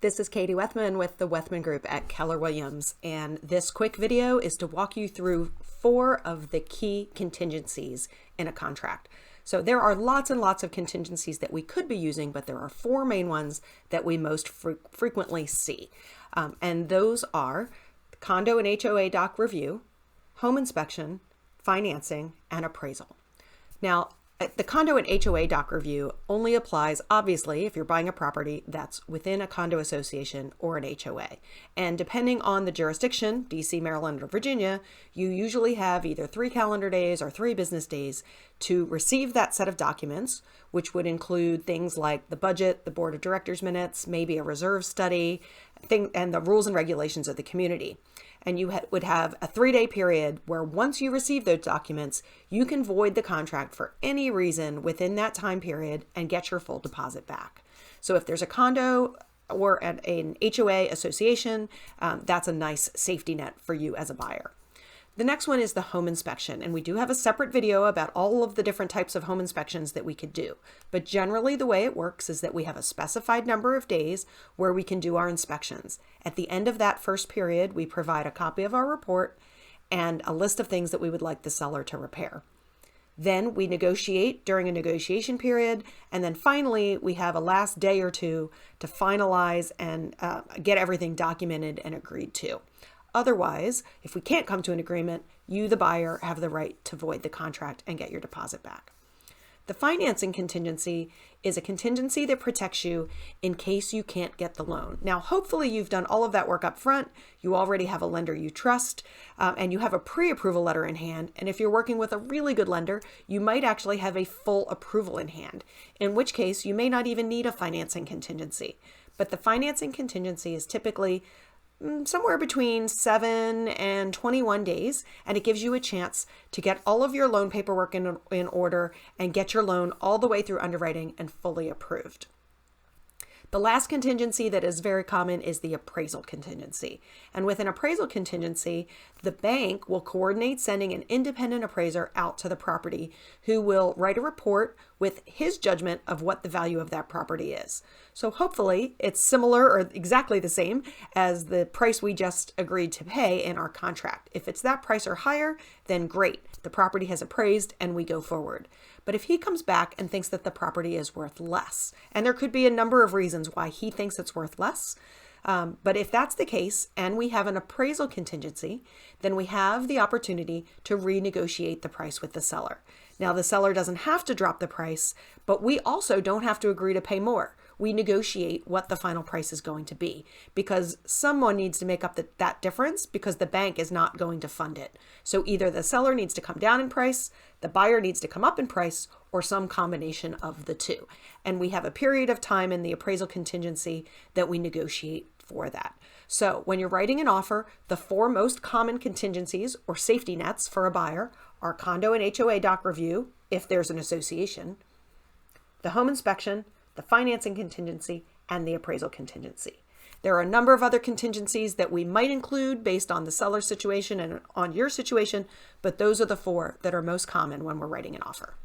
This is Katie Wethman with the Wethman Group at Keller Williams, and this quick video is to walk you through 4 of the key contingencies in a contract. So there are lots and lots of contingencies that we could be using, but there are 4 main ones that we most frequently see. And those are condo and HOA doc review, home inspection, financing, and appraisal. Now, the condo and HOA doc review only applies, obviously, if you're buying a property that's within a condo association or an HOA. And depending on the jurisdiction, DC, Maryland, or Virginia, you usually have either 3 calendar days or 3 business days to receive that set of documents, which would include things like the budget, the board of directors minutes, maybe a reserve study, and the rules and regulations of the community. And you would have a 3-day period where once you receive those documents, you can void the contract for any reason within that time period and get your full deposit back. So if there's a condo or an HOA association, that's a nice safety net for you as a buyer. The next one is the home inspection, and we do have a separate video about all of the different types of home inspections that we could do. But generally the way it works is that we have a specified number of days where we can do our inspections. At the end of that first period, we provide a copy of our report and a list of things that we would like the seller to repair. Then we negotiate during a negotiation period, and then finally we have a last day or two to finalize and get everything documented and agreed to. Otherwise, if we can't come to an agreement, you, the buyer, have the right to void the contract and get your deposit back. The financing contingency is a contingency that protects you in case you can't get the loan. Now, hopefully you've done all of that work up front. You already have a lender you trust, and you have a pre-approval letter in hand. And if you're working with a really good lender, you might actually have a full approval in hand, in which case you may not even need a financing contingency. But the financing contingency is typically somewhere between 7 and 21 days, and it gives you a chance to get all of your loan paperwork in order and get your loan all the way through underwriting and fully approved. The last contingency that is very common is the appraisal contingency. And with an appraisal contingency, the bank will coordinate sending an independent appraiser out to the property who will write a report with his judgment of what the value of that property is. So hopefully it's similar or exactly the same as the price we just agreed to pay in our contract. If it's that price or higher, then great. The property has appraised and we go forward. But if he comes back and thinks that the property is worth less, and there could be a number of reasons why he thinks it's worth less, but if that's the case and we have an appraisal contingency, then we have the opportunity to renegotiate the price with the seller. Now, the seller doesn't have to drop the price, but we also don't have to agree to pay more. We negotiate what the final price is going to be because someone needs to make up that difference because the bank is not going to fund it. So either the seller needs to come down in price, the buyer needs to come up in price, or some combination of the two. And we have a period of time in the appraisal contingency that we negotiate for that. So when you're writing an offer, the 4 most common contingencies or safety nets for a buyer are condo and HOA doc review, if there's an association, the home inspection, the financing contingency, and the appraisal contingency. There are a number of other contingencies that we might include based on the seller situation and on your situation, but those are the 4 that are most common when we're writing an offer.